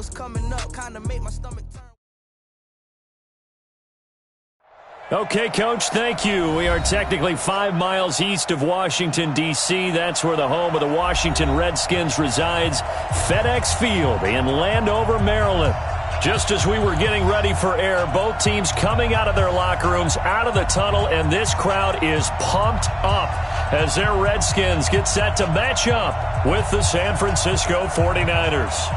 was coming up, kind of made my stomach turn. Okay, Coach, thank you. We are technically 5 miles east of Washington, D.C. That's where the home of the Washington Redskins resides, FedEx Field in Landover, Maryland. Just as we were getting ready for air, both teams coming out of their locker rooms, out of the tunnel, and this crowd is pumped up as their Redskins get set to match up with the San Francisco 49ers.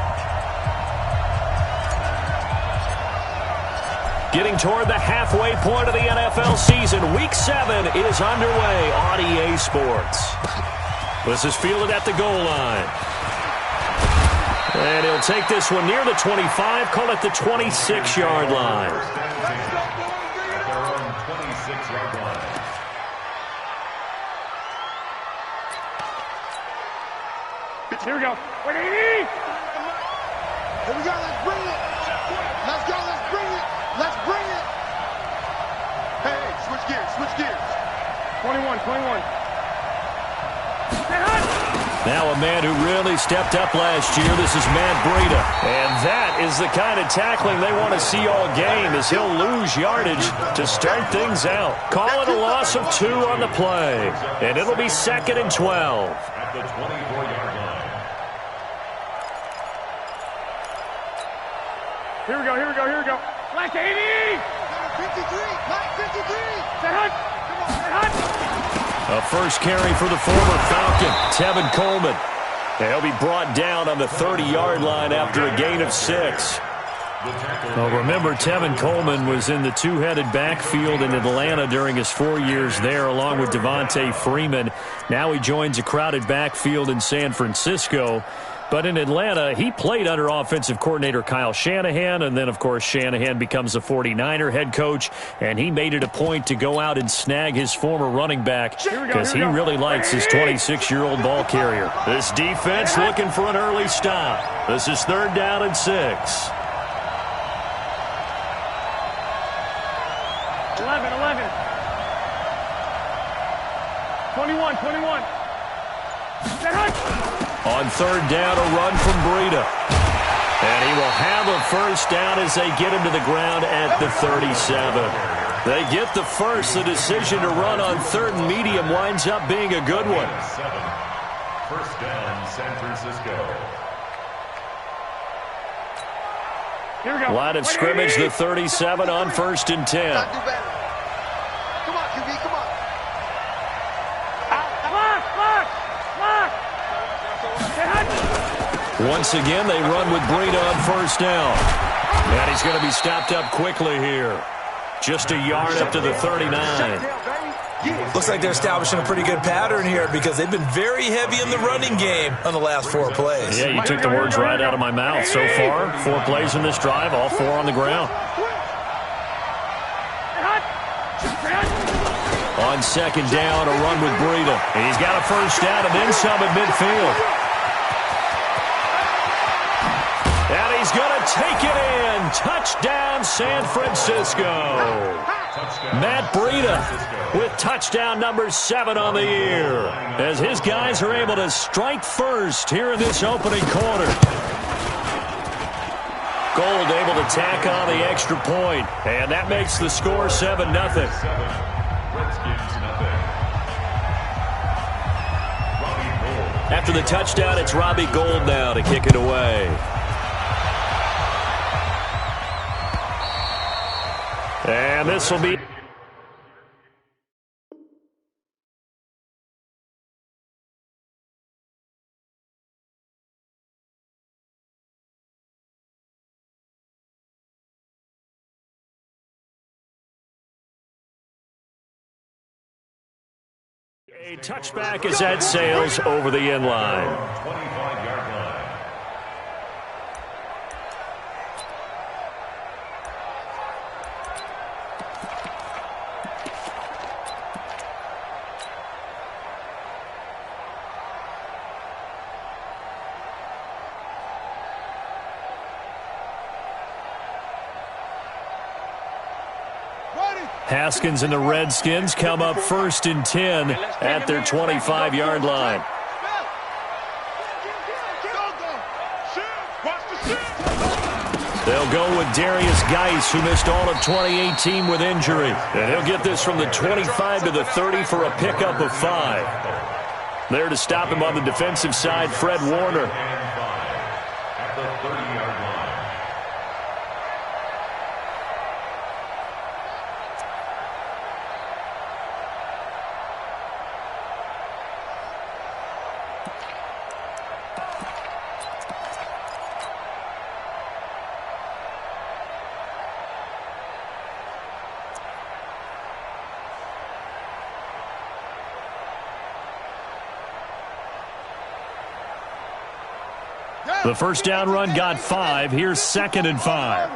Getting toward the halfway point of the NFL season, Week 7 is underway on EA Sports. This is fielded at the goal line. And he'll take this one near the 25, call it the 26-yard line. Here we go. 180! Here we go, let's bring it! Let's go, let's bring it! Let's bring it! Hey, switch gears. 21. Now a man who really stepped up last year, this is Matt Breida. And that is the kind of tackling they want to see all game, as he'll lose yardage to start things out. Call it a loss of 2 on the play. And it'll be 2nd and 12. At the 24-yard line. Here we go. Black 80! 53! Black 53! Set hunt! Come on, set hunt! A first carry for the former Falcon, Tevin Coleman. He'll be brought down on the 30-yard line after a gain of 6. Well, remember, Tevin Coleman was in the two-headed backfield in Atlanta during his 4 years there, along with Devontae Freeman. Now he joins a crowded backfield in San Francisco. But in Atlanta, he played under offensive coordinator Kyle Shanahan, and then, of course, Shanahan becomes a 49er head coach, and he made it a point to go out and snag his former running back because he really likes his 26-year-old ball carrier. This defense looking for an early stop. This is 3rd down and 6. 11. 21. Set hunt! On 3rd down, a run from Breida. And he will have a first down as they get him to the ground at the 37. They get the first. The decision to run on 3rd and medium winds up being a good one. 1st down, San Francisco. Here we go. Line of scrimmage, the 37 on 1st and 10. Come on, QB, come on. Lock! Once again, they run with Breida on 1st down. And he's going to be stopped up quickly here. Just a yard up to the 39. Looks like they're establishing a pretty good pattern here because they've been very heavy in the running game on the last 4 plays. Yeah, you took the words right out of my mouth. So far, 4 plays in this drive, all 4 on the ground. On 2nd down, a run with Breida. And he's got a first down and then some at midfield. And he's going to take it in. Touchdown, San Francisco. Matt Breida with touchdown number 7 on the year, as his guys are able to strike first here in this opening quarter. Gold able to tack on the extra point, and that makes the score 7-0. After the touchdown, it's Robbie Gould now to kick it away. And this will be... A touchback as that sails over the end line. 25-yard line. Haskins and the Redskins come up 1st and 10 at their 25-yard line. They'll go with Darius Geis, who missed all of 2018 with injury. And he'll get this from the 25 to the 30 for a pickup of 5. There to stop him on the defensive side, Fred Warner. At the 30-yard line. The first down run got 5. Here's 2nd and 5.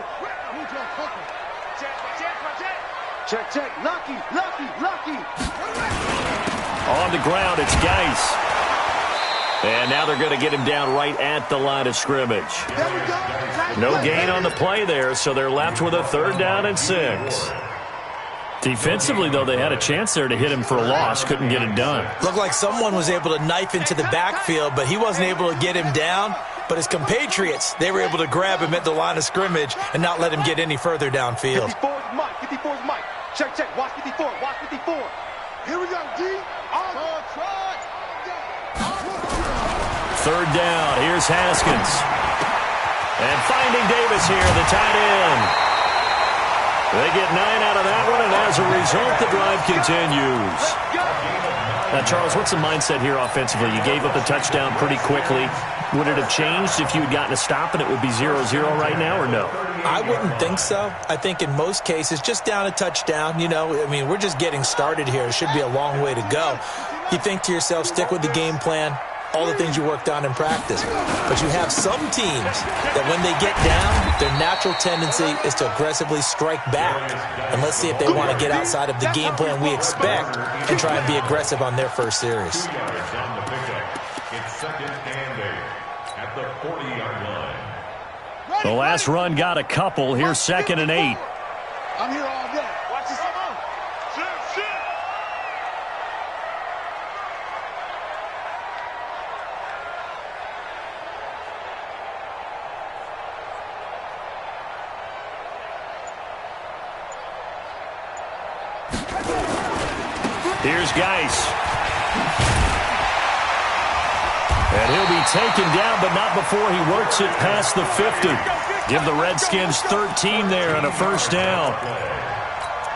Check. Lucky. On the ground, it's Geis. And now they're going to get him down right at the line of scrimmage. No gain on the play there, so they're left with a 3rd down and 6. Defensively, though, they had a chance there to hit him for a loss. Couldn't get it done. Looked like someone was able to knife into the backfield, but he wasn't able to get him down. But his compatriots, they were able to grab him at the line of scrimmage and not let him get any further downfield. 54's Mike. Check. Watch 54. Here we go, D. Try. 3rd down. Here's Haskins. And finding Davis here, the tight end. They get 9 out of that one, and as a result, the drive continues. Now, Charles, what's the mindset here offensively? You gave up a touchdown pretty quickly. Would it have changed if you had gotten a stop and it would be 0-0 right now, or no? I wouldn't think so. I think in most cases, just down a touchdown, we're just getting started here. It should be a long way to go. You think to yourself, stick with the game plan, all the things you worked on in practice. But you have some teams that when they get down, their natural tendency is to aggressively strike back. And let's see if they want to get outside of the game plan we expect and try and be aggressive on their first series. It's 2nd and 8 at the 40-yard line. The last run got a couple. Here's 2nd and 8. I'm here all day. Watch this. Come on. Shit. Here's Geis. And he'll be taken down, but not before he works it past the 50. Give the Redskins 13 there and a 1st down.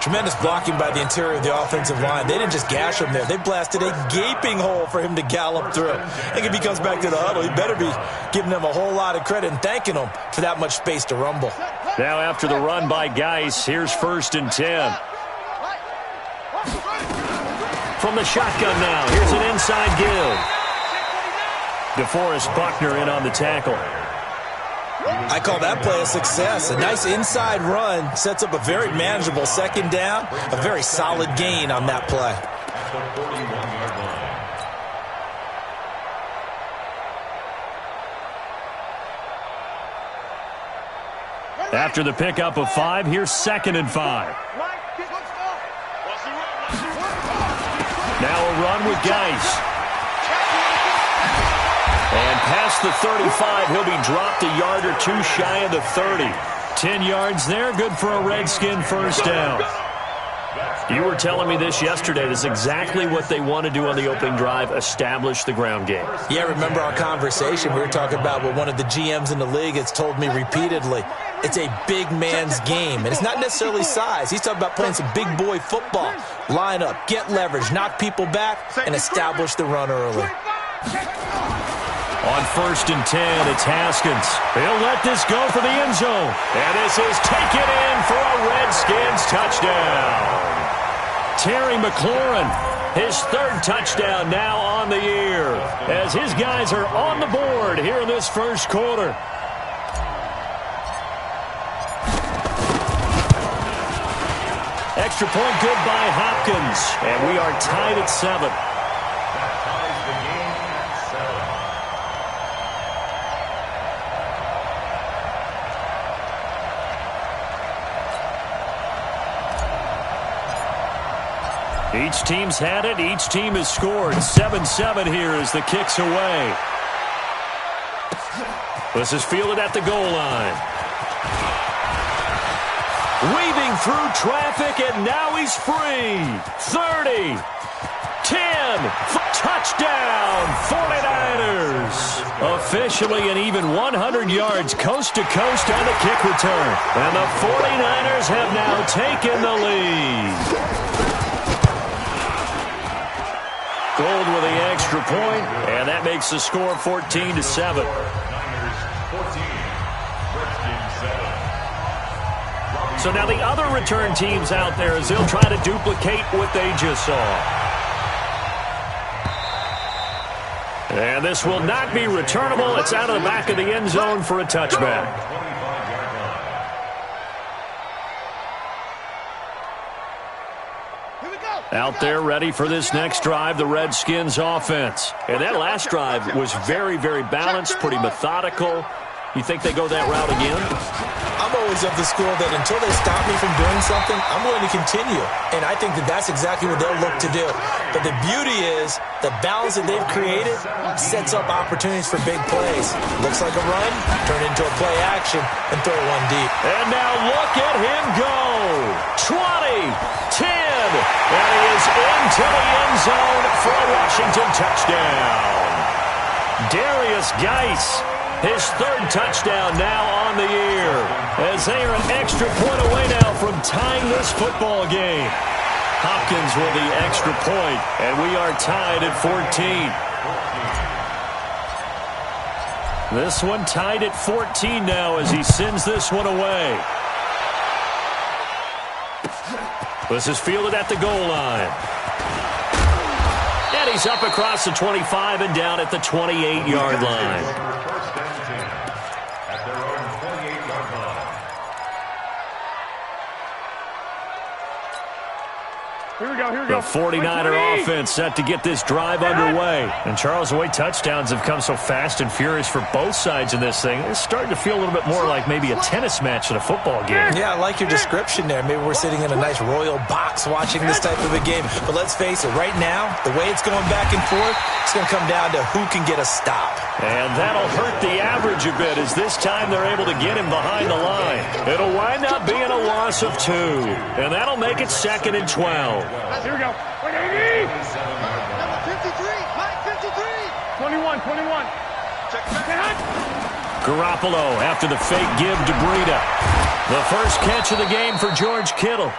Tremendous blocking by the interior of the offensive line. They didn't just gash him there. They blasted a gaping hole for him to gallop through. I think if he comes back to the huddle, he better be giving them a whole lot of credit and thanking them for that much space to rumble. Now after the run by Geis, here's 1st and 10. From the shotgun now, here's an inside give. DeForest Buckner in on the tackle. I call that play a success. A nice inside run sets up a very manageable 2nd down. A very solid gain on that play. At the 41-yard line. After the pickup of 5, here's 2nd and 5. Now a run with Geis. And past the 35, he'll be dropped a yard or 2 shy of the 30. 10 yards there, good for a Redskin 1st down. You were telling me this yesterday. This is exactly what they want to do on the opening drive, establish the ground game. Yeah, remember our conversation? We were talking about what one of the GMs in the league has told me repeatedly. It's a big man's game, and it's not necessarily size. He's talking about playing some big boy football. Line up, get leverage, knock people back, and establish the run early. On 1st and 10, it's Haskins. He'll let this go for the end zone. And this is taken in for a Redskins touchdown. Terry McLaurin, his 3rd touchdown now on the year, as his guys are on the board here in this 1st quarter. Extra point good by Hopkins, and we are tied at 7. Each team's had it. Each team has scored. 7-7 here as the kick's away. This is fielded at the goal line. weaving through traffic, and now he's free. 30, 10, touchdown, 49ers. Officially an even 100 yards coast to coast on the kick return. And the 49ers have now taken the lead. Gold with the extra point, and that makes the score 14-7. So now the other return teams out there as they'll try to duplicate what they just saw. And this will not be returnable. It's out of the back of the end zone for a touchback. Out there ready for this next drive, the Redskins offense. And that last drive was very, very balanced, pretty methodical. You think they go that route again? I'm always of the school that until they stop me from doing something, I'm going to continue. And I think that that's exactly what they'll look to do. But the beauty is the balance that they've created sets up opportunities for big plays. Looks like a run, turn into a play action, and throw one deep. And now look at him go. 20, 10, and he is into the end zone for a Washington touchdown. Darius Geis. His third touchdown now on the year, as they are an extra point away now from tying this football game. Hopkins with the extra point, and we are tied at 14. This one tied at 14 now as he sends this one away. This is fielded at the goal line. And he's up across the 25 and down at the 28-yard line. The 49er offense set to get this drive underway. And Charles, the way touchdowns have come so fast and furious for both sides in this thing, it's starting to feel a little bit more like maybe a tennis match than a football game. Yeah, I like your description there. Maybe we're sitting in a nice royal box watching this type of a game. But let's face it, right now, the way it's going back and forth, it's going to come down to who can get a stop. And that'll hurt the average a bit as this time they're able to get him behind the line. It'll wind up being a loss of 2. And that'll make it 2nd and 12. Here we go. 180. Number 53. Mike 53. 21. Check that. Garoppolo after the fake give to Breida. The first catch of the game for George Kittle.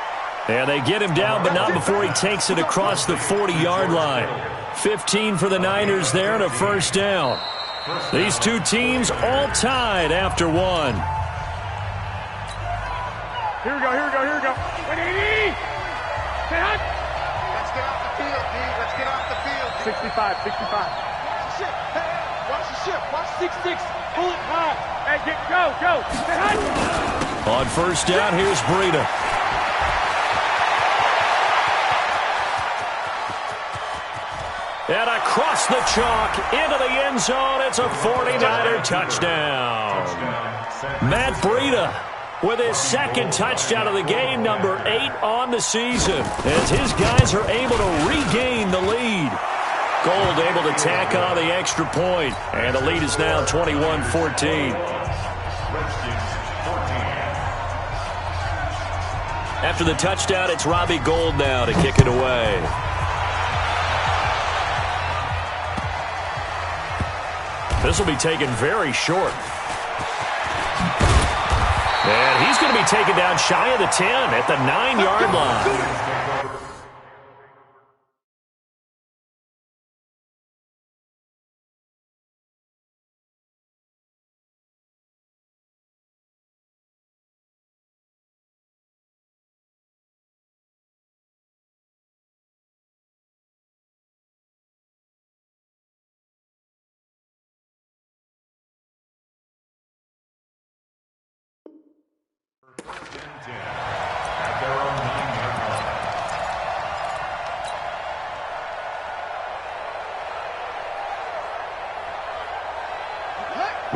And they get him down, but not before he takes it across the 40-yard line. 15 for the Niners there and a first down. These two teams all tied after 1. Here we go. 180. Let's get off the field, D. Let's get off the field. 65. Watch the ship. Hey, watch the ship. Watch 6-6. Pull it high. Hey, go. On first down, here's Breida. And across the chalk, into the end zone, it's a 49er touchdown. Matt Breida with his second touchdown of the game, number 8 on the season, as his guys are able to regain the lead. Gold able to tack on the extra point, and the lead is now 21-14. After the touchdown, it's Robbie Gould now to kick it away. This will be taken very short. And he's going to be taken down shy of the 10 at the 9-yard line.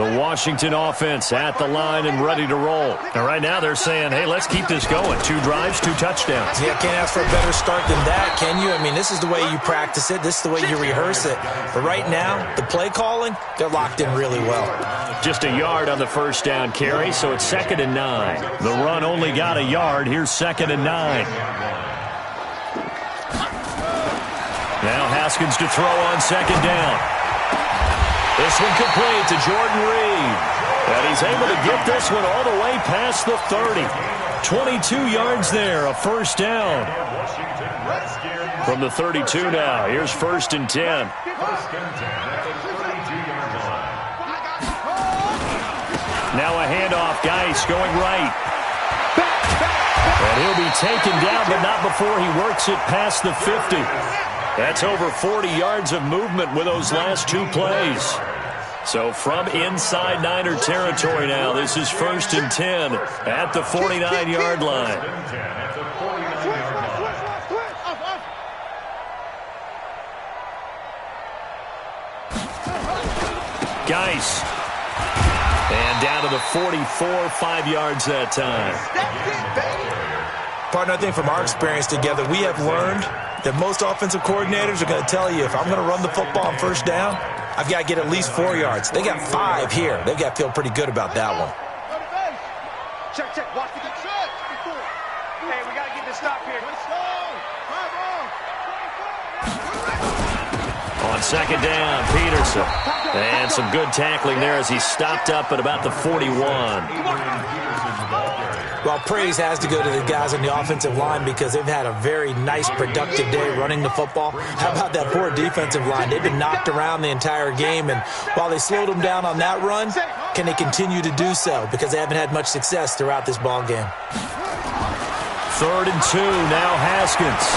The Washington offense at the line and ready to roll. And right now they're saying, hey, let's keep this going. 2 drives, 2 touchdowns. Yeah, can't ask for a better start than that, can you? I mean, this is the way you practice it. This is the way you rehearse it. But right now, the play calling, they're locked in really well. Just a yard on the first down carry, so it's 2nd and 9. The run only got a yard. Here's 2nd and 9. Now Haskins to throw on 2nd down. This one complete to Jordan Reed. And he's able to get this one all the way past the 30. 22 yards there, a first down. From the 32 now, here's 1st and 10. Now a handoff, Geis going right. And he'll be taken down, but not before he works it past the 50. That's over 40 yards of movement with those last 2 plays. So from inside Niner territory now, this is 1st and 10 at the 49-yard line. Geis. And down to the 44, 5 yards that time. Partner, I think from our experience together, we have learned that most offensive coordinators are going to tell you, if I'm going to run the football on first down, I've got to get at least 4 yards. They got 5 here. They've got to feel pretty good about that one. Check, check. Watch the check. Hey, we got to get this stop here. On 2nd down, Peterson. And some good tackling there as he stopped up at about the 41. Well, praise has to go to the guys on the offensive line because they've had a very nice, productive day running the football. How about that poor defensive line? They've been knocked around the entire game, and while they slowed them down on that run, can they continue to do so? Because they haven't had much success throughout this ball game. 3rd and 2, now Haskins.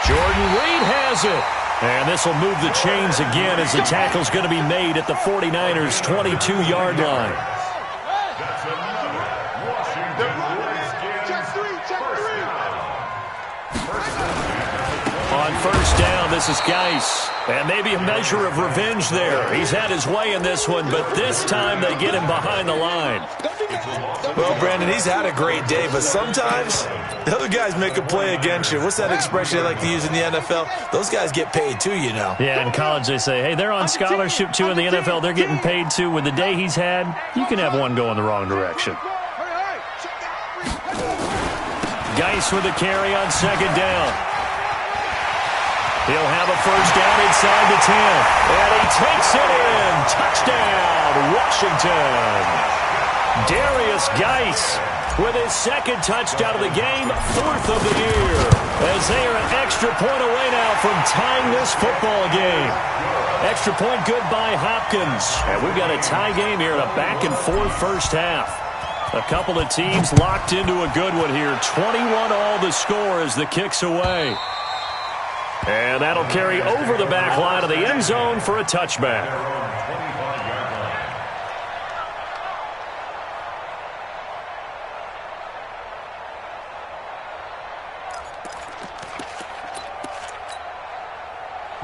Jordan Reed has it. And this will move the chains again as the tackle's going to be made at the 49ers' 22-yard line. On 1st down, this is Geis. And maybe a measure of revenge there. He's had his way in this one, but this time they get him behind the line. Well, Brandon, he's had a great day, but sometimes the other guys make a play against you. What's that expression they like to use in the NFL? Those guys get paid too, you know. Yeah, in college they say, hey, they're on scholarship too. In the NFL, they're getting paid too. With the day he's had, you can have one go in the wrong direction. Geis with a carry on 2nd down. He'll have a first down inside the 10. And he takes it in. Touchdown, Washington. Darius Geis with his 2nd touchdown of the game, 4th of the year. As they are an extra point away now from tying this football game. Extra point good by Hopkins. And we've got a tie game here in a back-and-forth first half. A couple of teams locked into a good one here. 21-all the score as the kick's away. And that'll carry over the back line of the end zone for a touchback.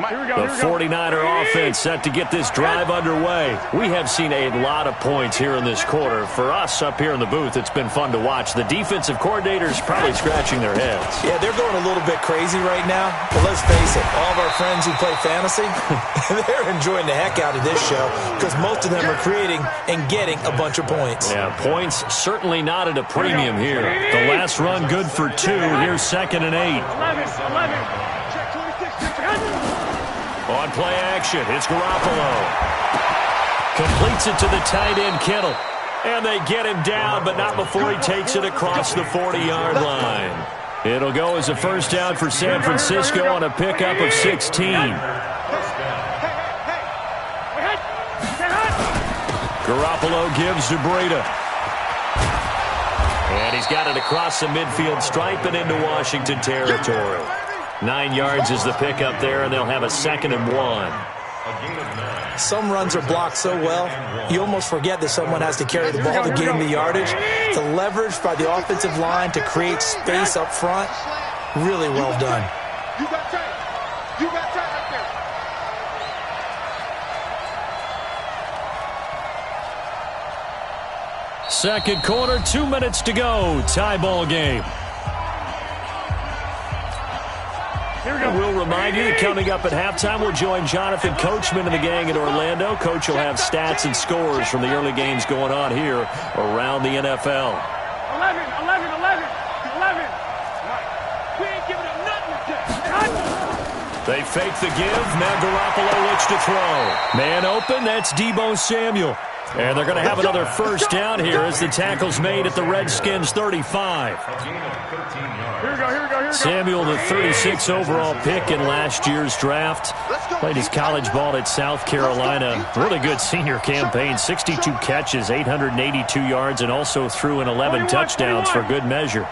The 49er offense set to get this drive underway. We have seen a lot of points here in this quarter. For us up here in the booth, it's been fun to watch. The defensive coordinators probably scratching their heads. Yeah, they're going a little bit crazy right now. But let's face it, all of our friends who play fantasy, they're enjoying the heck out of this show because most of them are creating and getting a bunch of points. Yeah, points certainly not at a premium here. The last run good for 2. Here's 2nd and 8. 11. On play action, it's Garoppolo. Completes it to the tight end, Kittle. And they get him down, but not before he takes it across the 40-yard line. It'll go as a first down for San Francisco on a pickup of 16. Garoppolo gives to Breida. And he's got it across the midfield stripe and into Washington territory. 9 yards is the pickup there, and they'll have a 2nd and 1. Some runs are blocked so well, you almost forget that someone has to carry the ball to gain the yardage. The leverage by the offensive line to create space up front, really well done. You got tight. You got tight right there. Second quarter, 2 minutes to go. Tie ball game. We'll remind you that coming up at halftime, we'll join Jonathan Coachman and the gang in Orlando. Coach will have stats and scores from the early games going on here around the NFL. 11. We ain't giving up nothing. They fake the give. Now Garoppolo looks to throw. Man open, that's Deebo Samuel. And they're going to have another first down here as the tackle's made at the Redskins' 35. Here we go. Samuel, the 36 overall pick in last year's draft. Played his college ball at South Carolina. Really good senior campaign. 62 catches, 882 yards, and also threw in 11 touchdowns for good measure.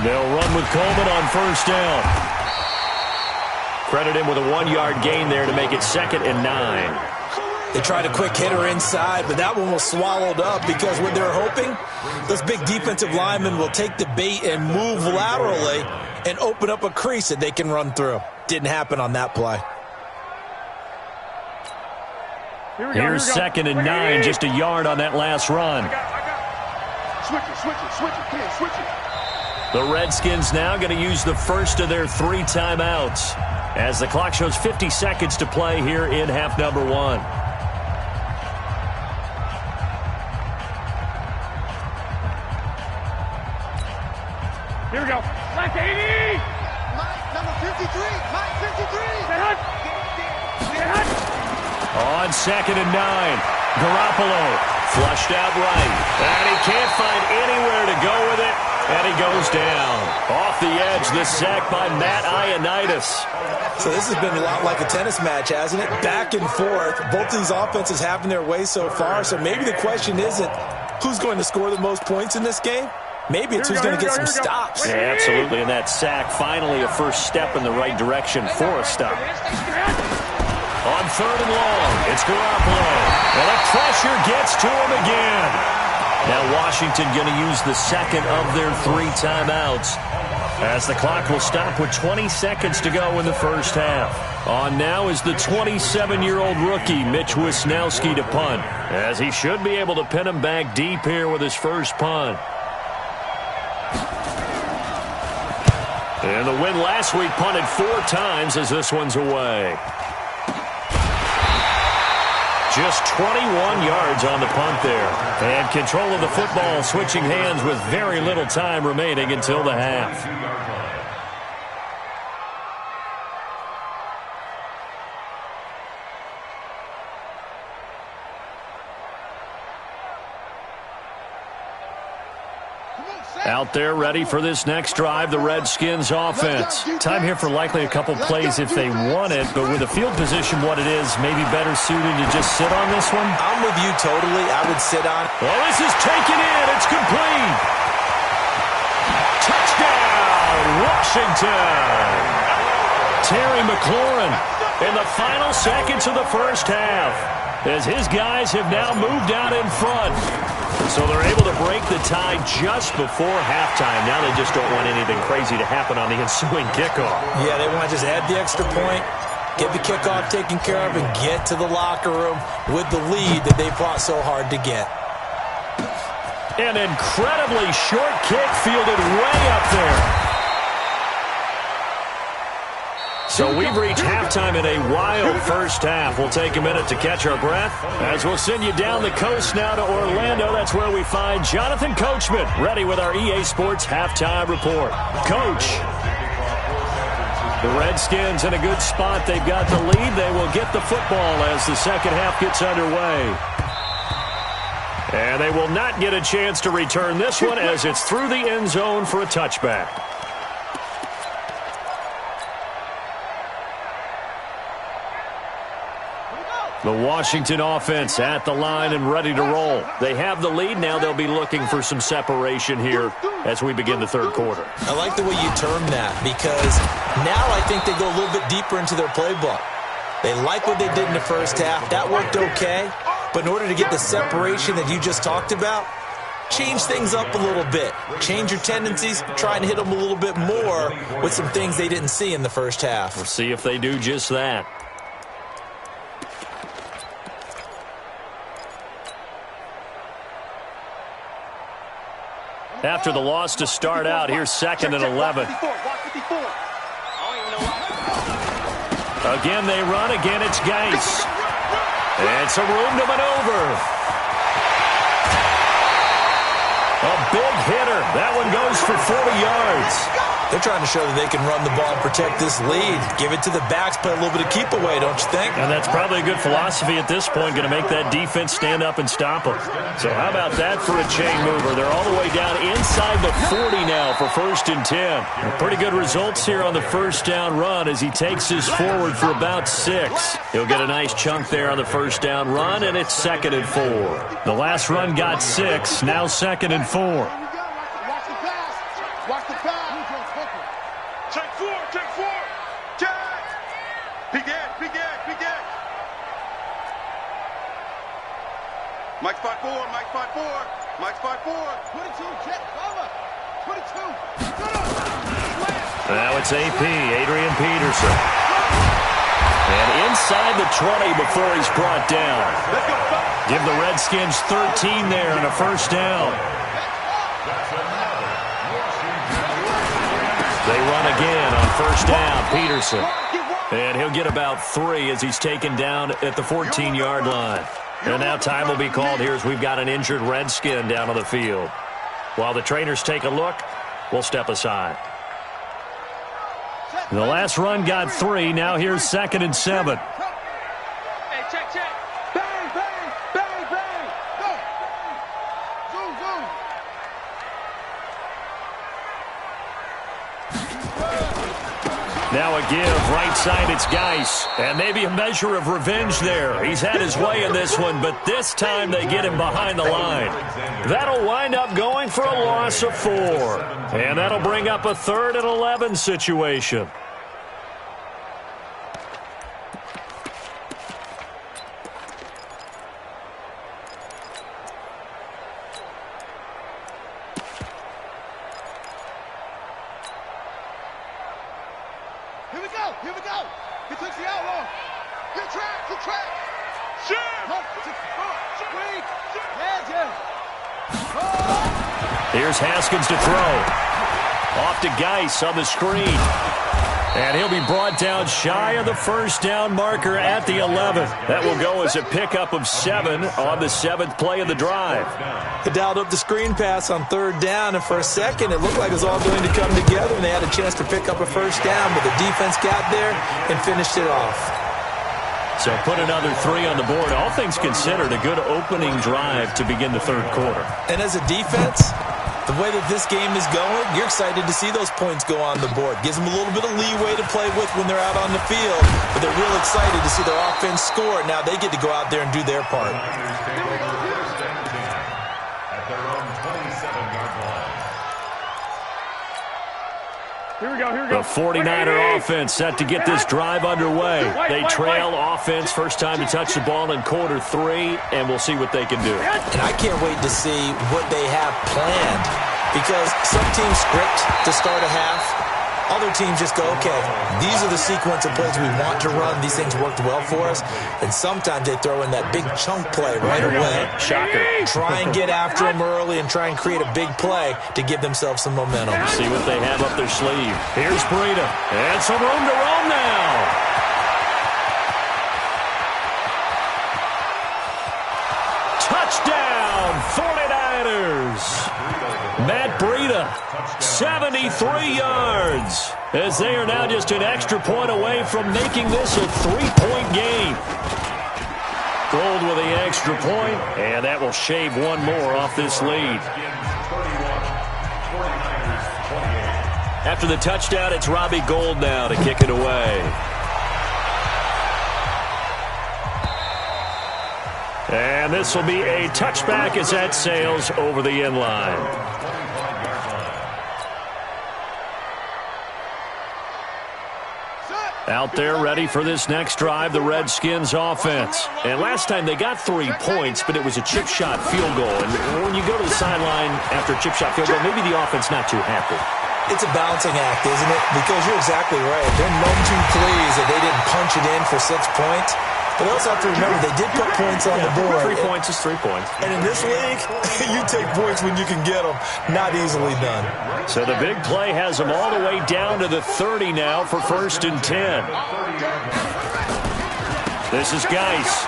They'll run with Coleman on first down. Credit him with a 1-yard gain there to make it 2nd and 9. They tried a quick hitter inside, but that one was swallowed up because what they're hoping, those big defensive linemen will take the bait and move laterally and open up a crease that they can run through. Didn't happen on that play. Here's 2nd and 9, just a yard on that last run. Switch it. The Redskins now going to use the first of their 3 timeouts as the clock shows 50 seconds to play here in half number 1. Here we go. Like 80. Number 53. Mike 53. On 2nd and 9, Garoppolo flushed out right. And he can't find anywhere to go with it. And he goes down. Off the edge, the sack by Matt Ioannidis. So this has been a lot like a tennis match, hasn't it? Back and forth. Both these offenses having their way so far. So maybe the question isn't who's going to score the most points in this game. Maybe it's who's going to get some stops. Yeah, absolutely. And that sack, finally a first step in the right direction for a stop. On 3rd and long, it's Garoppolo. And the pressure gets to him again. Now Washington going to use the second of their 3 timeouts as the clock will stop with 20 seconds to go in the first half. On now is the 27-year-old rookie, Mitch Wisnowski, to punt, as he should be able to pin him back deep here with his first punt. And the win last week punted 4 times as this one's away. Just 21 yards on the punt there. And control of the football switching hands with very little time remaining until the half. Out there ready for this next drive, the Redskins offense. Time here for likely a couple plays if they want it, but with the field position what it is, maybe better suited to just sit on this one? I'm with you totally. I would sit on. Well, this is taken in. It's complete. Touchdown, Washington. Terry McLaurin in the final seconds of the first half as his guys have now moved out in front. So they're able to break the tie just before halftime. Now they just don't want anything crazy to happen on the ensuing kickoff. Yeah, they want to just add the extra point, get the kickoff taken care of, and get to the locker room with the lead that they fought so hard to get. An incredibly short kick fielded way up there. So we've reached halftime in a wild first half. We'll take a minute to catch our breath as we'll send you down the coast now to Orlando. That's where we find Jonathan Coachman, ready with our EA Sports halftime report. Coach, the Redskins in a good spot. They've got the lead. They will get the football as the second half gets underway. And they will not get a chance to return this one as it's through the end zone for a touchback. The Washington offense at the line and ready to roll. They have the lead. Now they'll be looking for some separation here as we begin the third quarter. I like the way you term that because now I think they go a little bit deeper into their playbook. They like what they did in the first half. That worked okay. But in order to get the separation that you just talked about, change things up a little bit. Change your tendencies, try and hit them a little bit more with some things they didn't see in the first half. We'll see if they do just that. After the loss to start out, here's 2nd and 11. Again, they run. Again, it's Geis. And some room to maneuver. A big hitter. That one goes for 40 yards. They're trying to show that they can run the ball and protect this lead. Give it to the backs, play a little bit of keep away, don't you think? And that's probably a good philosophy at this point, going to make that defense stand up and stop them. So how about that for a chain mover? They're all the way down inside the 40 now for 1st and 10. Pretty good results here on the first down run as he takes us forward for about 6. He'll get a nice chunk there on the first down run, and it's 2nd and 4. The last run got 6, now 2nd and 4. Watch the pass. Watch the pass. Check 4. Check 4. Check. Peek in. Mike spot 4. Mike spot 4. 22. Check. Cover. 22. Now it's AP, Adrian Peterson. And inside the 20 before he's brought down. Give the Redskins 13 there and a first down. They run again on first down, Peterson. And he'll get about 3 as he's taken down at the 14-yard line. And now time will be called here as we've got an injured Redskin down on the field. While the trainers take a look, we'll step aside. The last run got 3. Now here's 2nd and 7. Hey, check. Bang. Go. Zoom. Now a give, right side, it's Geis. And maybe a measure of revenge there. He's had his way in this one, but this time they get him behind the line. That'll wind up going for a loss of 4. And that'll bring up a 3rd and 11 situation. Here we go. He takes the outlaw. Good track. Here's Haskins to throw. Off to Geis on the screen. And he'll be brought down shy of the first down marker at the 11th. That will go as a pickup of 7 on the 7th play of the drive. They dialed up the screen pass on 3rd down, and for a second it looked like it was all going to come together, and they had a chance to pick up a first down, but the defense got there and finished it off. So put another 3 on the board. All things considered, a good opening drive to begin the 3rd quarter. And as a defense, the way that this game is going, you're excited to see those points go on the board. Gives them a little bit of leeway to play with when they're out on the field, but they're real excited to see their offense score. Now they get to go out there and do their part. At their own 27-yard line. Here we go. The 49er offense set to get this drive underway. They trail offense first time to touch the ball in quarter 3, and we'll see what they can do. And I can't wait to see what they have planned, because some teams script to start a half. Other teams just go, okay, these are the sequence of plays we want to run. These things worked well for us. And sometimes they throw in that big chunk play right away. Shocker. Try and get after them early and try and create a big play to give themselves some momentum. See what they have up their sleeve. Here's Breida. And some room to roam now. Touchdown, 49ers. Matt Breida, 73 yards, as they are now just an extra point away from making this a 3-point game. Gold with the extra point, and that will shave one more off this lead. After the touchdown, it's Robbie Gould now to kick it away. And this will be a touchback as that sails over the end line. Set. Out there ready for this next drive, the Redskins offense. And last time they got 3 points, but it was a chip shot field goal. And when you go to the sideline after a chip shot field goal, maybe the offense not too happy. It's a balancing act, isn't it? Because you're exactly right. They're none too pleased that they didn't punch it in for 6 points. But also have to remember, they did put points on the board. 3 points is 3 points. And in this league, you take points when you can get them. Not easily done. So the big play has them all the way down to the 30 now for 1st and 10. This is Geis.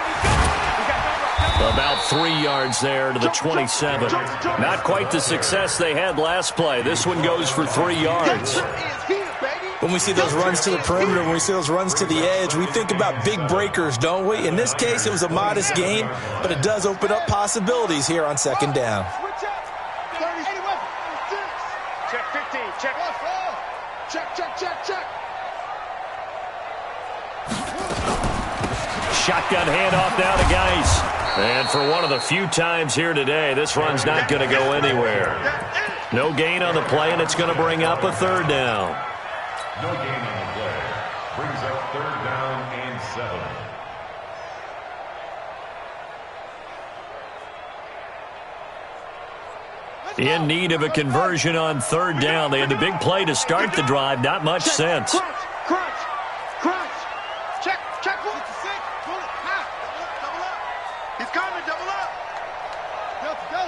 About 3 yards there to the 27. Not quite the success they had last play. This one goes for 3 yards. When we see those runs to the perimeter, when we see those runs to the edge, we think about big breakers, don't we? In this case, it was a modest gain, but it does open up possibilities here on 2nd down. Check 15, check. Check. Shotgun handoff now to Geis. And for one of the few times here today, this run's not going to go anywhere. No gain on the play, and it's going to bring up a 3rd down. No gain on the play. Brings up 3rd down and 7. In need of a conversion on 3rd down. They had the big play to start the drive. Not much sense. Crunch. Check. 66. Pull it. Half. Double up. He's coming. Double up. Delta.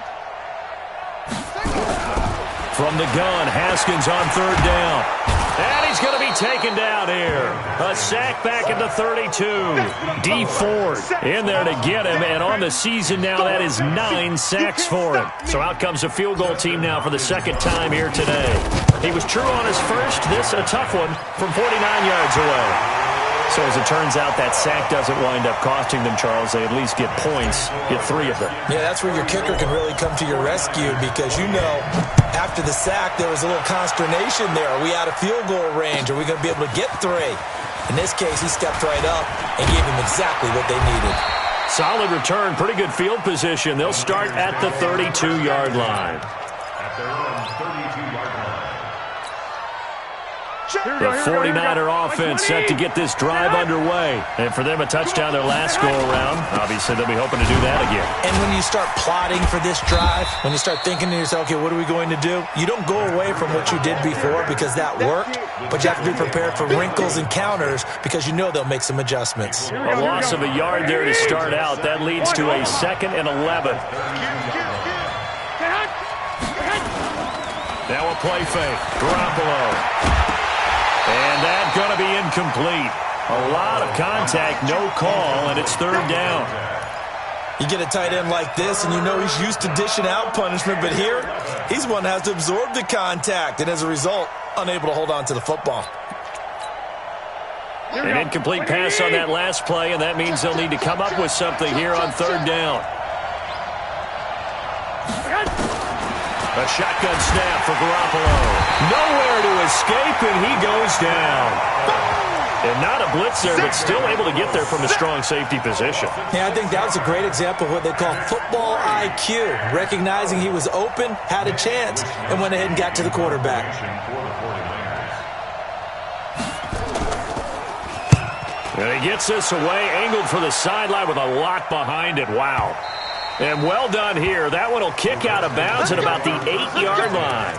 From the gun, Haskins on 3rd down. And he's going to be taken down here. A sack back at the 32. D. Ford in there to get him. And on the season now, that is 9 sacks for him. So out comes a field goal team now for the 2nd time here today. He was true on his first. This a tough one from 49 yards away. So as it turns out, that sack doesn't wind up costing them, Charles. They at least get points, get 3 of them. Yeah, that's where your kicker can really come to your rescue because, you know, after the sack, there was a little consternation there. Are we out of field goal range? Are we going to be able to get 3? In this case, he stepped right up and gave them exactly what they needed. Solid return, pretty good field position. They'll start at the 32-yard line. At their own 32-yard line. The 49er offense set to get this drive underway. And for them, a touchdown their last go-around. Obviously, they'll be hoping to do that again. And when you start plotting for this drive, when you start thinking to yourself, okay, what are we going to do? You don't go away from what you did before because that worked, but you have to be prepared for wrinkles and counters because you know they'll make some adjustments. A loss of a yard there to start out. That leads to a 2nd and 11. Now a play fake. Garoppolo. And that's going to be incomplete. A lot of contact, no call, and it's 3rd down. You get a tight end like this, and you know he's used to dishing out punishment, but here, he's one that has to absorb the contact, and as a result, unable to hold on to the football. An incomplete pass on that last play, and that means they'll need to come up with something here on 3rd down. A shotgun snap for Garoppolo. Nowhere to escape, and he goes down. And not a blitz there, but still able to get there from a strong safety position. Yeah, I think that was a great example of what they call football IQ. Recognizing he was open, had a chance, and went ahead and got to the quarterback. And he gets this away, angled for the sideline with a lot behind it. Wow. And well done here. That one will kick out of bounds at about the 8-yard line.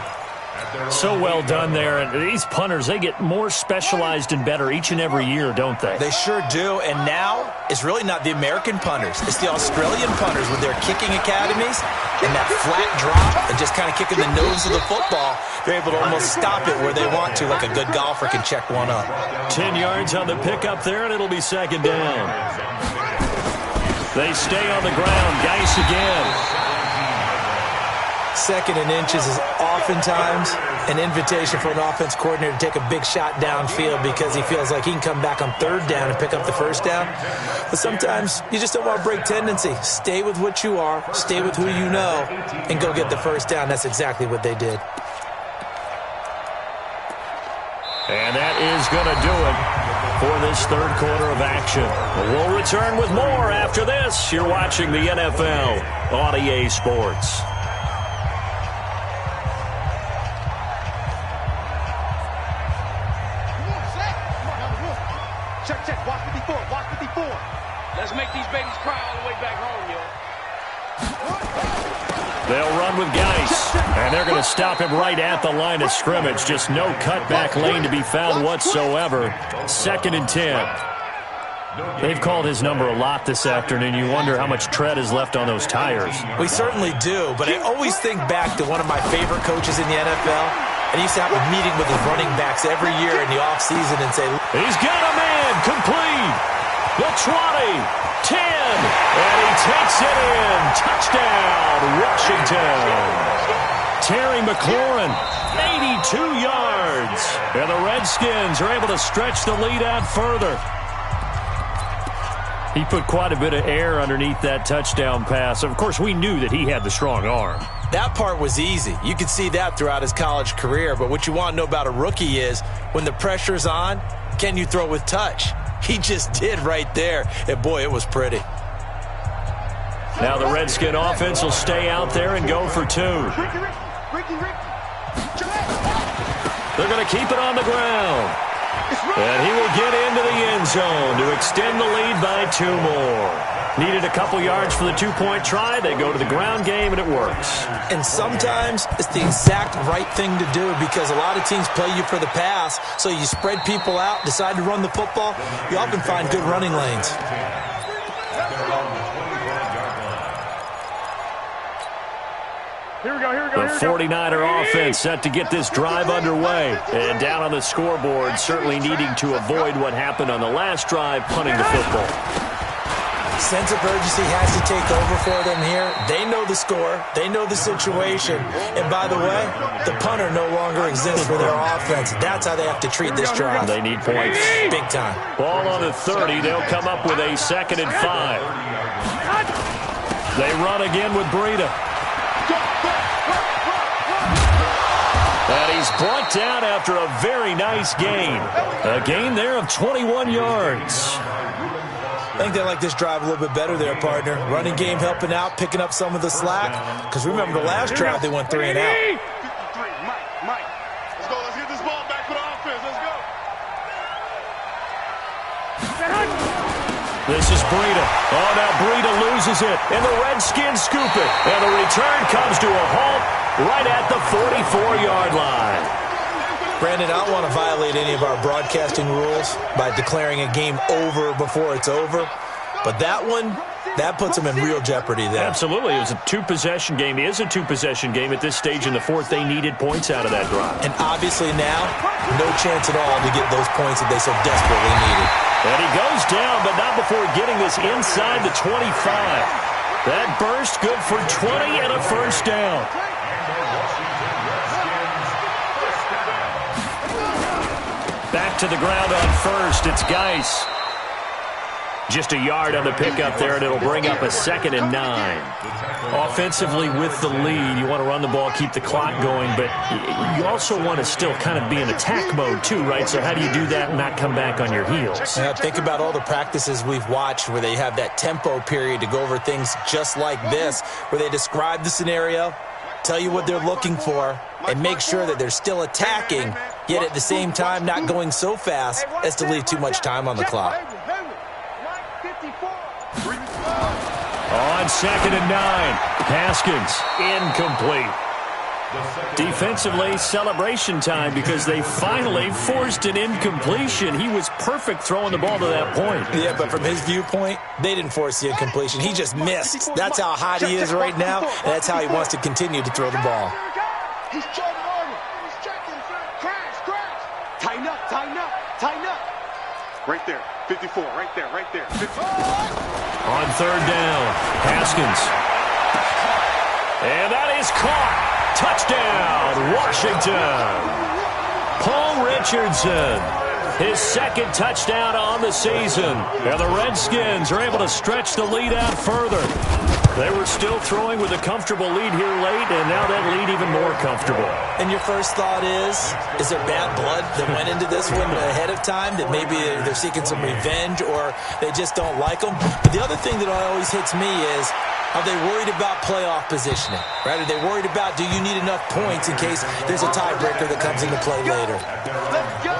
So well done there. And these punters, they get more specialized and better each and every year, don't they? They sure do. And now, it's really not the American punters. It's the Australian punters with their kicking academies and that flat drop and just kind of kicking the nose of the football. They're able to almost stop it where they want to, like a good golfer can check one up. 10 yards on the pickup there, and it'll be 2nd down. They stay on the ground. Geis again. 2nd and inches is oftentimes an invitation for an offense coordinator to take a big shot downfield because he feels like he can come back on 3rd down and pick up the 1st down. But sometimes you just don't want to break tendency. Stay with what you are, stay with who you know, and go get the 1st down. That's exactly what they did. And that is going to do it for this 3rd quarter of action. We'll return with more after this. You're watching the NFL on EA Sports. check. Watch 54. Watch 54. Let's make these babies cry all the way back home, yo. They'll run with Geis, and they're going to stop him right at the line of scrimmage. Just no cutback lane to be found whatsoever. 2nd and 10. They've called his number a lot this afternoon. You wonder how much tread is left on those tires. We certainly do, but I always think back to one of my favorite coaches in the NFL. And he used to have a meeting with his running backs every year in the offseason and say, he's got a man complete. The 20, 10, and he takes it in. Touchdown, Washington. Terry McLaurin, 82 yards. And the Redskins are able to stretch the lead out further. He put quite a bit of air underneath that touchdown pass. Of course, we knew that he had the strong arm. That part was easy. You could see that throughout his college career. But what you want to know about a rookie is when the pressure's on, can you throw with touch? He just did right there. And, boy, it was pretty. Now the Redskin offense will stay out there and go for 2. They're going to keep it on the ground. And he will get into the end zone to extend the lead by 2 more. Needed a couple yards for the 2-point try. They go to the ground game, and it works. And sometimes it's the exact right thing to do because a lot of teams play you for the pass, so you spread people out, decide to run the football. You often find good running lanes. Here we go. The 49er offense set to get this drive underway. And down on the scoreboard, certainly needing to avoid what happened on the last drive, punting the football. Sense of urgency has to take over for them here. They know the score. They know the situation. And by the way, the punter no longer exists for their offense. That's how they have to treat this drive. They need points. Big time. Ball on the 30. They'll come up with a 2nd and 5. They run again with Breida. And he's brought down after a very nice gain. A gain there of 21 yards. I think they like this drive a little bit better there, partner. Running game helping out, picking up some of the slack. Because remember the last drive, they went 3 and out. 53, Mike. Let's go. Let's get this ball back for the offense. Let's go. This is Breida. Oh, now Breida loses it. And the Redskins scoop it. And the return comes to a halt right at the 44-yard line. Brandon, I don't want to violate any of our broadcasting rules by declaring a game over before it's over. But that one, that puts them in real jeopardy there. Absolutely. It was a 2-possession game. It is a 2-possession game at this stage in the 4th. They needed points out of that drive. And obviously now, no chance at all to get those points that they so desperately needed. And he goes down, but not before getting this inside the 25. That burst good for 20 and a first down. Back to the ground on first. It's Geis. Just a yard on the pickup there, and it'll bring up a 2nd and 9. Offensively with the lead, you want to run the ball, keep the clock going, but you also want to still kind of be in attack mode too, right? So how do you do that and not come back on your heels? Now, think about all the practices we've watched where they have that tempo period to go over things just like this, where they describe the scenario, tell you what they're looking for, and make sure that they're still attacking, yet at the same time not going so fast as to leave too much time on the clock. On 2nd and 9, Haskins, incomplete. Defensively, celebration time because they finally forced an incompletion. He was perfect throwing the ball to that point. Yeah, but from his viewpoint, they didn't force the incompletion. He just missed. That's how hot he is right now, and that's how he wants to continue to throw the ball. He's checking on it. He's checking. Crash. Tighten up. Right there. 54. Right there. 54. On 3rd down, Haskins. And that is caught. Touchdown, Washington. Paul Richardson, his 2nd touchdown on the season. And the Redskins are able to stretch the lead out further. They were still throwing with a comfortable lead here late, and now that lead even more comfortable. And your first thought is there bad blood that went into this one ahead of time, that maybe they're seeking some revenge or they just don't like them? But the other thing that always hits me is, are they worried about playoff positioning? Right? Are they worried about, do you need enough points in case there's a tiebreaker that comes into play later? Let's go.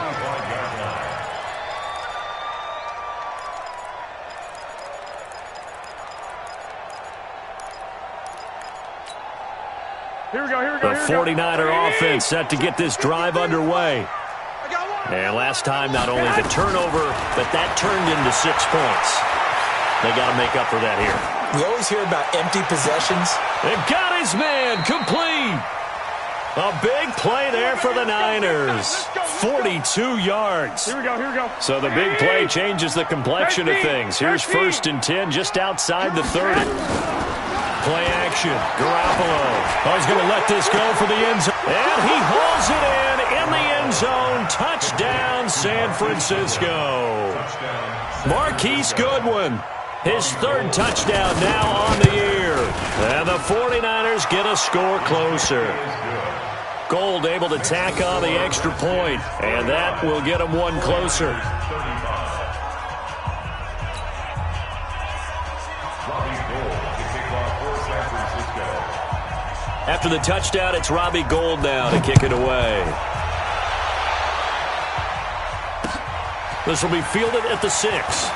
Here we go. The 49er offense set to get this drive underway. And last time, not only the turnover, but that turned into 6 points. They got to make up for that here. We always hear about empty possessions. They've got his man complete. A big play there for the Niners. 42 yards. Here we go. So the big play changes the complexion of things. Here's 1st and 10 just outside the 30. Play action. Garoppolo. He's going to let this go for the end zone. And he hauls it in the end zone. Touchdown, San Francisco. Marquise Goodwin. His 3rd touchdown now on the year. And the 49ers get a score closer. Gold able to tack on the extra point, and that will get them one closer. After the touchdown, it's Robbie Gould now to kick it away. This will be fielded at the 6.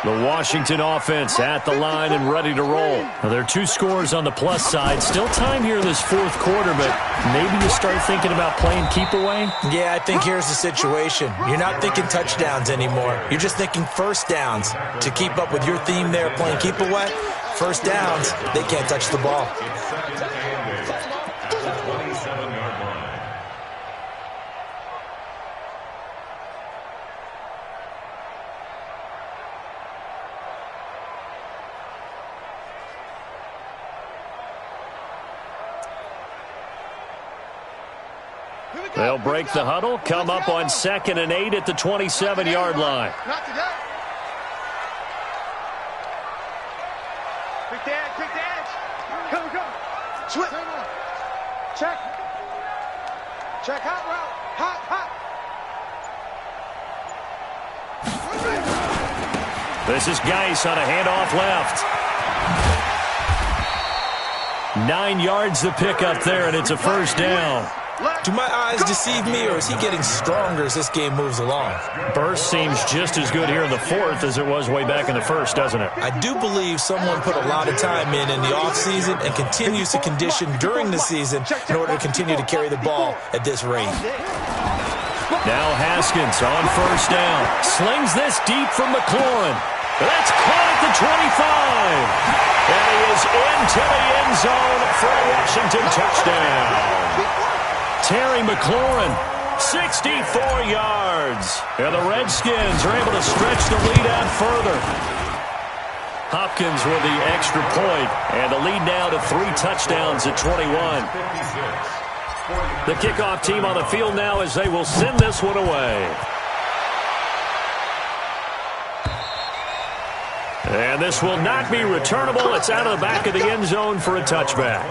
The Washington offense at the line and ready to roll. Now, there are 2 scores on the plus side. Still time here in this 4th quarter, but maybe you start thinking about playing keep away? Yeah, I think here's the situation. You're not thinking touchdowns anymore. You're just thinking first downs. To keep up with your theme there, playing keep away, first downs, they can't touch the ball. They'll break the huddle, come up on 2nd and 8 at the 27-yard line. Not today. Quick dash. Go. Switch. Check. Hot route. Hot. This is Geis on a handoff left. 9 yards the pickup there, and it's a first down. Do my eyes deceive me, or is he getting stronger as this game moves along? Burst seems just as good here in the 4th as it was way back in the 1st, doesn't it? I do believe someone put a lot of time in the offseason and continues to condition during the season in order to continue to carry the ball at this rate. Now Haskins on first down. Slings this deep from McLaurin. That's caught at the 25. And he is into the end zone for a Washington touchdown. Terry McLaurin, 64 yards. And the Redskins are able to stretch the lead out further. Hopkins with the extra point, and the lead now to 3 touchdowns at 21. The kickoff team on the field now as they will send this one away. And this will not be returnable. It's out of the back of the end zone for a touchback.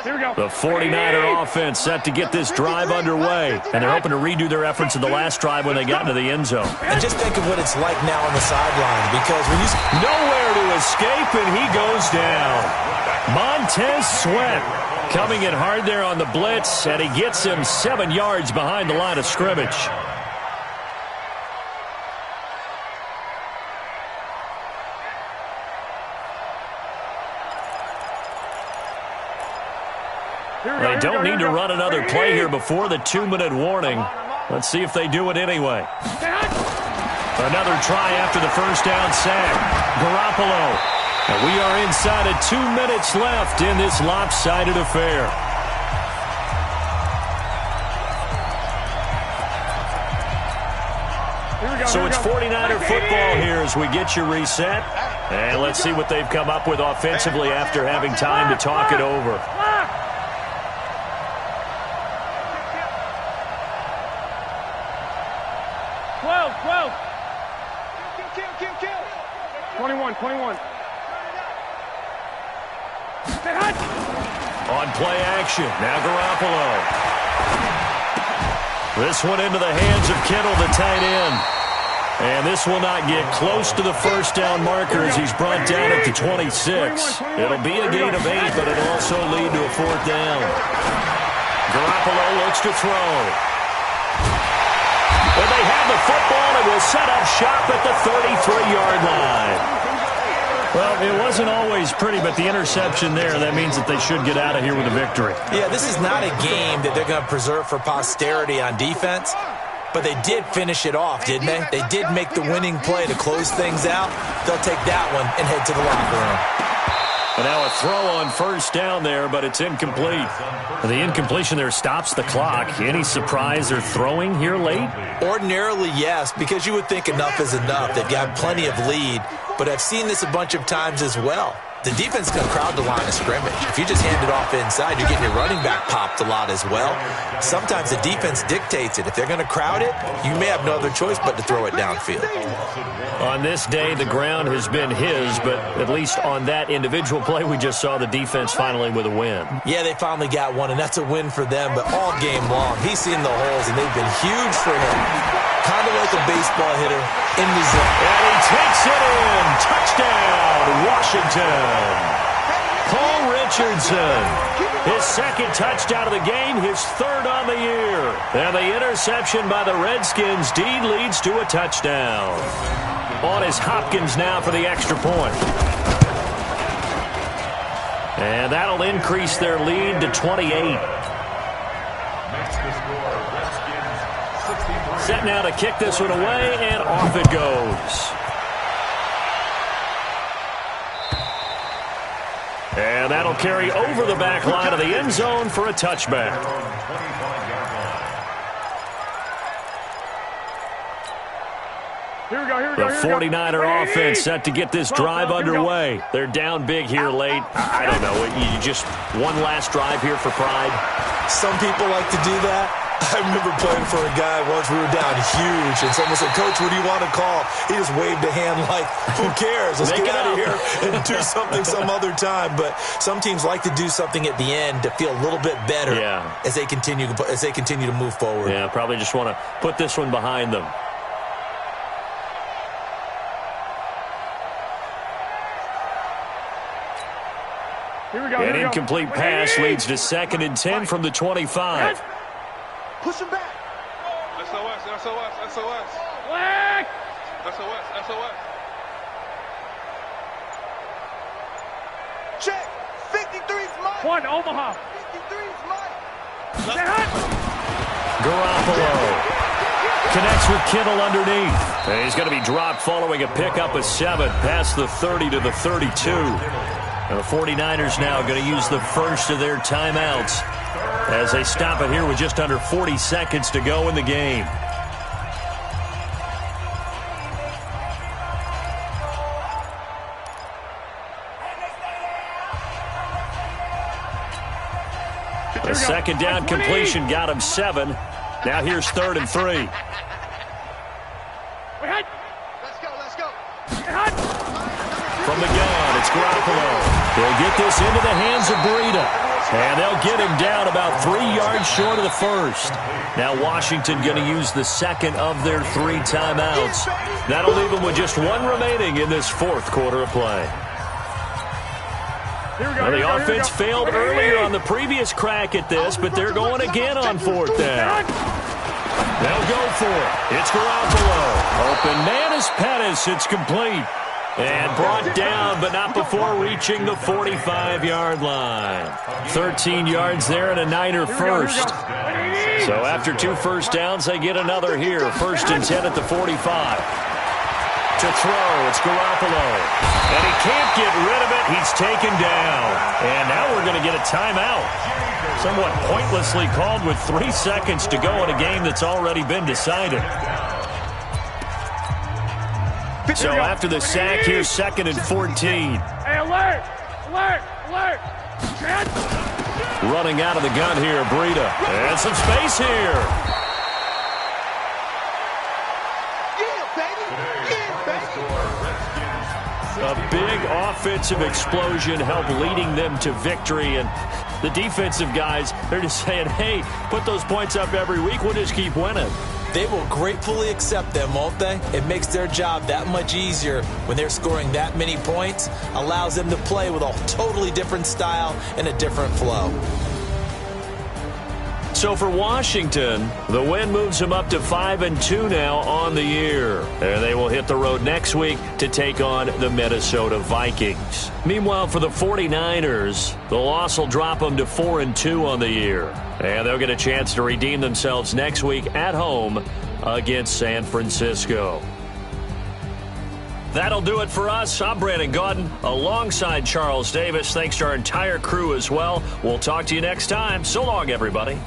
Here we go. The 49er offense set to get this drive underway. And they're hoping to redo their efforts in the last drive when they got into the end zone. And just think of what it's like now on the sideline, because when you... Nowhere to escape, and he goes down. Montez Sweat coming in hard there on the blitz, and he gets him 7 yards behind the line of scrimmage. They don't need to run another play here before the 2-minute warning. Let's see if they do it anyway. Another try after the first down sack. Garoppolo. And we are inside of 2 minutes left in this lopsided affair. So it's 49er football here as we get you reset. And let's see what they've come up with offensively after having time to talk it over. 21. On play action, now Garoppolo. This one into the hands of Kittle, the tight end. And this will not get close to the first down marker as he's brought down at the 26. It'll be a gain of 8, but it'll also lead to a fourth down. Garoppolo looks to throw. And they have the football and will set up shop at the 33-yard line. Well, it wasn't always pretty, but the interception there, that means that they should get out of here with a victory. Yeah, this is not a game that they're going to preserve for posterity on defense, but they did finish it off, didn't they? They did make the winning play to close things out. They'll take that one and head to the locker room. And now a throw on first down there, but it's incomplete. The incompletion there stops the clock. Any surprise they're throwing here late? Ordinarily, yes, because you would think enough is enough. They've got plenty of lead, but I've seen this a bunch of times as well. The defense is going to crowd the line of scrimmage. If you just hand it off inside, you're getting your running back popped a lot as well. Sometimes the defense dictates it. If they're going to crowd it, you may have no other choice but to throw it downfield. On this day, the ground has been his, but at least on that individual play, we just saw the defense finally with a win. Yeah, they finally got one, and that's a win for them, but all game long, he's seen the holes, and they've been huge for him. Kind of like a baseball hitter in the zone. And he takes it in. Touchdown, Washington. Paul Richardson, his second touchdown of the game, his third on the year. And the interception by the Redskins indeed leads to a touchdown. On is Hopkins now for the extra point. And that'll increase their lead to 28. Set now to kick this one away, and off it goes. And that'll carry over the back line of the end zone for a touchback. The 49er offense set to get this drive underway. They're down big here late. I don't know. You just one last drive here for pride? Some people like to do that. I remember playing for a guy once. We were down huge, and someone said, "Coach, what do you want to call?" He just waved a hand like, "Who cares? Let's get out of here and do something some other time." But some teams like to do something at the end to feel a little bit better as they continue to move forward. Yeah, probably just want to put this one behind them. An incomplete pass leads to 2nd and 10 from the 25. Push him back. SOS. Check. 53's Mike. One, Omaha. 53's Mike. Garoppolo connects with Kittle underneath. And he's going to be dropped following a pickup of 7 past the 30 to the 32. And the 49ers now going to use the first of their timeouts as they stop it here with just under 40 seconds to go in the game. The second down completion got him 7. Now here's 3rd and 3. Let's go. From the gun, it's Garoppolo. They'll get this into the hands of Breida. And they'll get him down about 3 yards short of the first. Now Washington going to use the second of their 3 timeouts. That'll leave them with just 1 remaining in this 4th quarter of play. Now the offense failed earlier on the previous crack at this, but they're going again on 4th down. They'll go for it. It's Garoppolo. Open man is Pettis. It's complete. And brought down, but not before reaching the 45-yard line. 13 yards there and a Niner first. So after 2 first downs, they get another here. 1st and 10 at the 45. To throw, it's Garoppolo. And he can't get rid of it. He's taken down. And now we're going to get a timeout. Somewhat pointlessly called with 3 seconds to go in a game that's already been decided. So after the sack, here's 2nd and 14. Hey, alert! Running out of the gun here, Breida. And some space here. offensive explosion help leading them to victory. And the defensive guys, they're just saying, hey, put those points up every week. We'll just keep winning. They will gratefully accept them, won't they? It makes their job that much easier when they're scoring that many points, allows them to play with a totally different style and a different flow. So for Washington, the win moves them up to 5-2 now on the year. And they will hit the road next week to take on the Minnesota Vikings. Meanwhile, for the 49ers, the loss will drop them to 4-2 on the year. And they'll get a chance to redeem themselves next week at home against San Francisco. That'll do it for us. I'm Brandon Gaudin alongside Charles Davis. Thanks to our entire crew as well. We'll talk to you next time. So long, everybody.